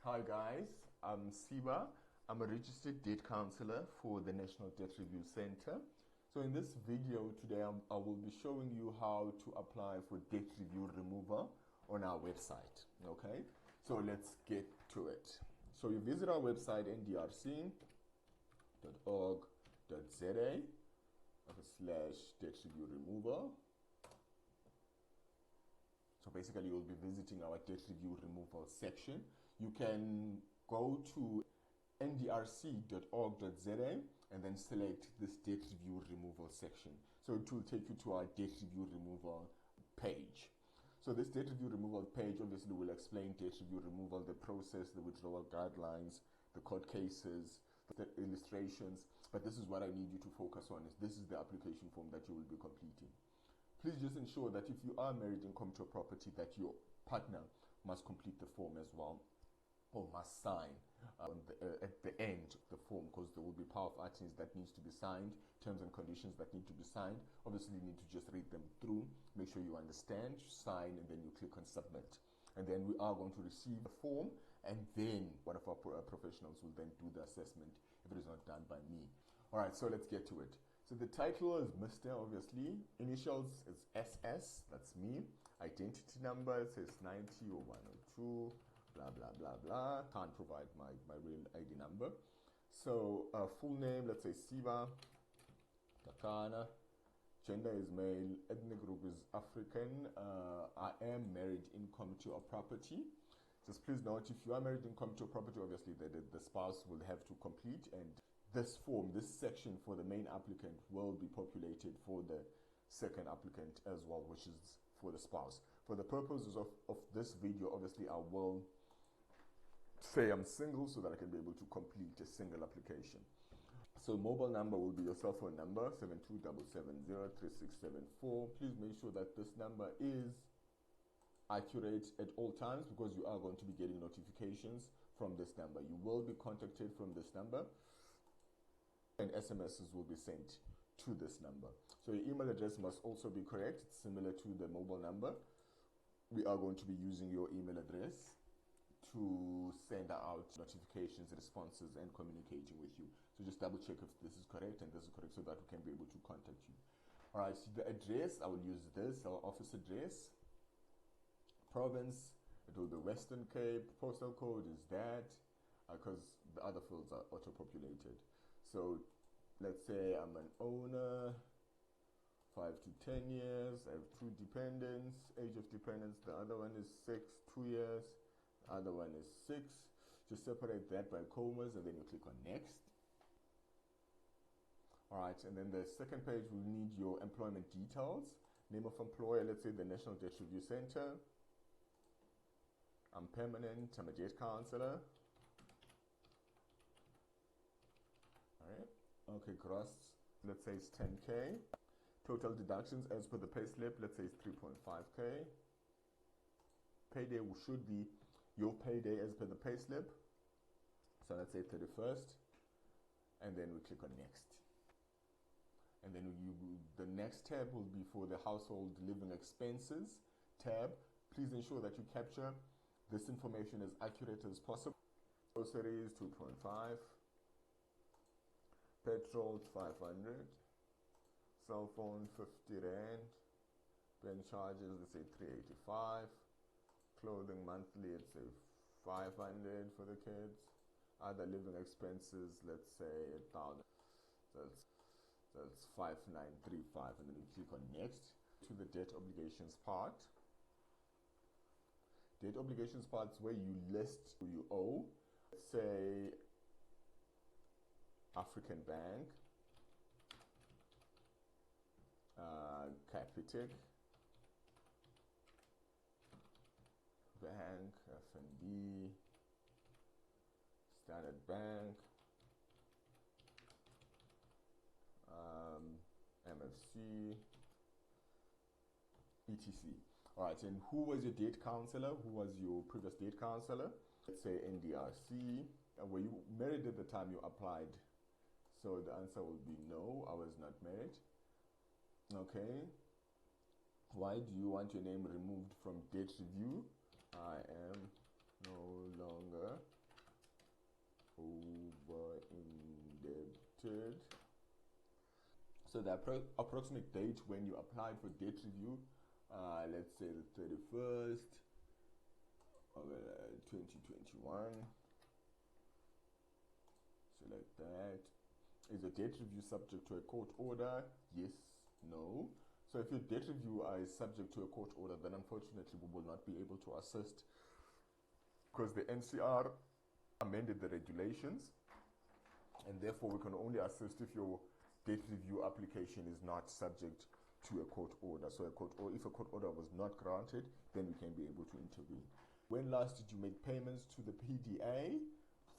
Hi guys, I'm Siba. I'm a registered debt counselor for the National Debt Review Center. So in this video today, I will be showing you how to apply for debt review removal on our website. Okay, so let's get to it. So you visit our website ndrc.org.za/debt review removal. So basically, you'll be visiting our debt review removal section. You can go to ndrc.org.za and then select this debt review removal section. So it will take you to our debt review removal page. So this debt review removal page obviously will explain debt review removal, the process, the withdrawal guidelines, the court cases, the illustrations. But this is what I need you to focus on. This is the application form that you will be completing. Please just ensure that if you are married in come to a property, that your partner must complete the form as well, or must sign at the end of the form, because there will be power of attorneys that needs to be signed, terms and conditions that need to be signed. Obviously, you need to just read them through, make sure you understand, sign, and then you click on submit. And then we are going to receive the form, and then one of our professionals will then do the assessment if it is not done by me. All right, so let's get to it. So the title is Mr. Obviously. Initials is SS, that's me. Identity number says 90 or 102, blah, blah, blah, blah. Can't provide my real ID number. So full name, let's say Siba Takana. Gender is male. Ethnic group is African. I am married in community or property. Just please note, if you are married in community or property, obviously the spouse will have to complete, and this form, this section for the main applicant will be populated for the second applicant as well, which is for the spouse. For the purposes of this video, obviously I will say I'm single so that I can be able to complete a single application. So mobile number will be your cell phone number, 7277036674. Please make sure that this number is accurate at all times, because you are going to be getting notifications from this number. You will be contacted from this number, and SMSs will be sent to this number. So your email address must also be correct. It's similar to the mobile number. We are going to be using your email address to send out notifications, responses, and communicating with you. So just double check if this is correct and this is correct so that we can be able to contact you. All right, so the address, I will use this, our office address. Province, it will be Western Cape. Postal code is that, because the other fields are auto-populated. So let's say I'm an owner, 5 to 10 years, I have 2 dependents, age of dependents, the other one is 6, 2 years, the other one is 6. Just separate that by commas and then you click on next. All right, and then the second page will need your employment details. Name of employer, let's say the National Debt Review Center. I'm permanent, I'm a debt counselor. All right. Okay, gross, let's say it's 10K. Total deductions as per the pay slip, let's say it's 3.5K. Payday should be your payday as per the pay slip. So let's say 31st. And then we click on next. And then the next tab will be for the household living expenses tab. Please ensure that you capture this information as accurate as possible. Groceries, 2.5. Petrol, 500. Cell phone, 50 Rand. Bank charges, let's say 385. Clothing monthly, let's say 500 for the kids. Other living expenses, let's say 1,000. That's 5935, and then you click on next. To the debt obligations part. Debt obligations part is where you list who you owe. Let's say African Bank, Capitec Bank, FNB, Standard Bank, MFC, etc. All right, and who was your debt counselor? Who was your previous debt counselor? Let's say NDRC. Were you married at the time you applied? So the answer will be no, I was not married. Okay. Why do you want your name removed from debt review? I am no longer accepted. So the approximate date when you applied for debt review, let's say the 31st of 2021. Select that. Is a debt review subject to a court order? Yes, no. So if your debt review is subject to a court order, then unfortunately we will not be able to assist, because the NCR amended the regulations, and therefore we can only assist if your debt review application is not subject to a court order. So if a court order was not granted, then we can be able to intervene. When last did you make payments to the PDA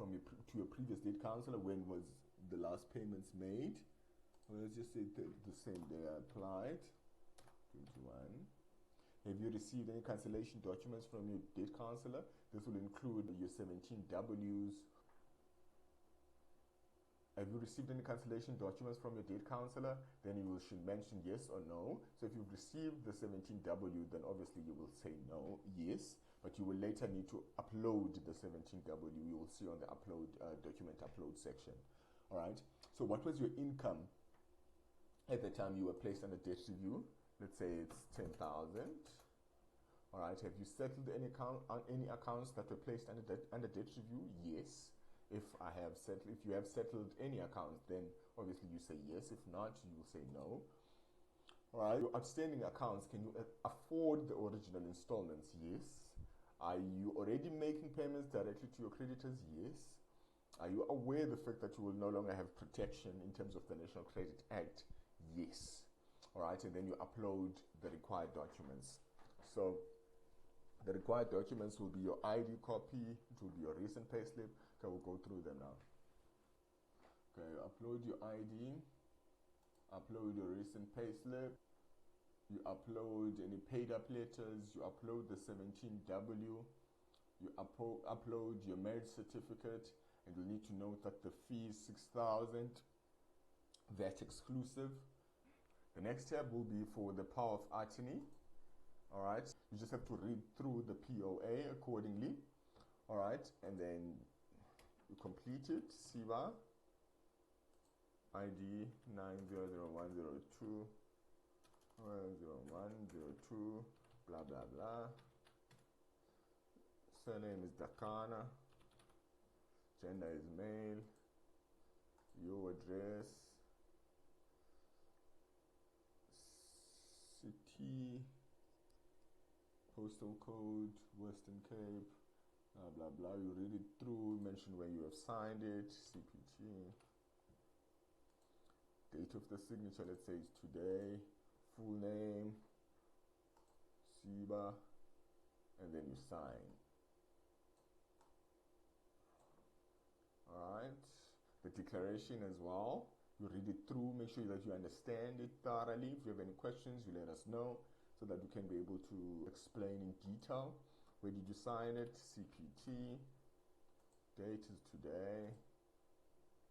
to your previous debt counselor? When was the last payments made? Well, let's just say the same day I applied, 21. Have you received any cancellation documents from your debt counselor? This will include your 17Ws. Have you received any cancellation documents from your debt counselor? Then you should mention yes or no. So if you've received the 17W, then obviously you will say no, yes, but you will later need to upload the 17W. You will see on the upload document upload section. All right. So what was your income at the time you were placed under debt review? Let's say it's 10,000. All right. Have you settled any accounts that were placed under debt review? Yes. If you have settled any accounts, then obviously you say yes. If not, you will say no. All right. Your outstanding accounts, can you afford the original installments? Yes. Are you already making payments directly to your creditors? Yes. Are you aware of the fact that you will no longer have protection in terms of the National Credit Act? Yes. All right. And then you upload the required documents. So the required documents will be your ID copy, it will be your recent payslip. Okay, we'll go through them now. Okay, upload your ID, upload your recent payslip, you upload any paid up letters, you upload the 17W, you upload your marriage certificate, and you'll need to note that the fee is 6,000, VAT exclusive. The next tab will be for the power of attorney. All right, you just have to read through the POA accordingly. All right, and then you complete it. SIBA ID 900102 0102 blah blah blah. Surname is Dakana. Gender is male. Your address. City. Postal code, Western Cape, blah blah. You read it through, mention when you have signed it, CPT. Date of the signature, let's say it's today. Full name, SIBA, and then you sign. Alright, the declaration as well. You read it through, make sure that you understand it thoroughly. If you have any questions, you let us know, so that we can be able to explain in detail. Where did you sign it? CPT. Date is today.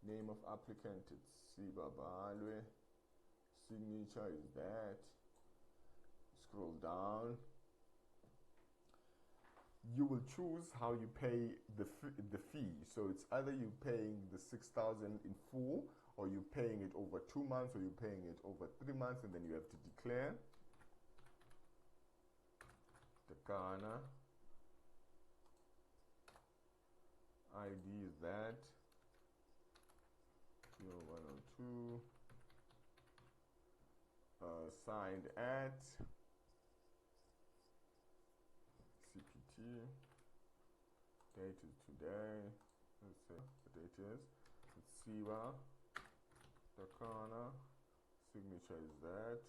Name of applicant, it's SIBA Balwe. Signature is that. Scroll down. You will choose how you pay the fee. So it's either you paying the 6,000 in full, or you're paying it over 2 months, or you're paying it over 3 months, and then you have to declare. Ghana ID is that 0102 signed at CPT. Date is today. Let's see the date is. It's SIBA Dakana. Signature is that.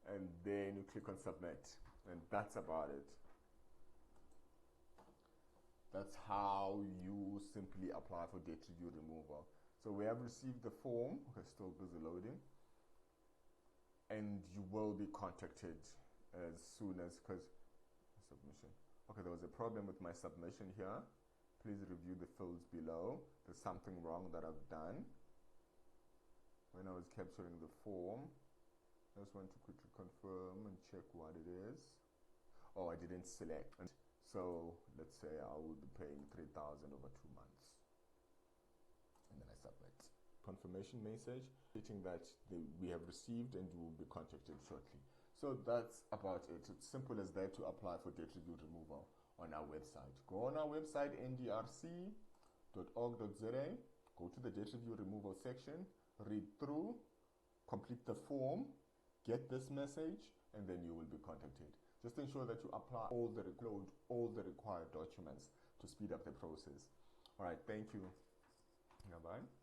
And then you click on submit, and that's about it. That's how you simply apply for debt review removal. So we have received the form. Okay, still busy loading, and you will be contacted as soon as, because submission. Okay, there was a problem with my submission here. Please review the fields below. There's something wrong that I've done when I was capturing the form. I just want to quickly confirm and check what it is. Oh, I didn't select. So let's say I will be paying 3,000 over 2 months. submit. Confirmation message stating that we have received and you will be contacted shortly. So that's about it. It's simple as that to apply for debt review removal on our website. Go on our website, ndrc.org.za, go to the debt review removal section, read through, complete the form, get this message, and then you will be contacted. Just ensure that you upload all the required documents to speed up the process. All right, thank you. Bye-bye.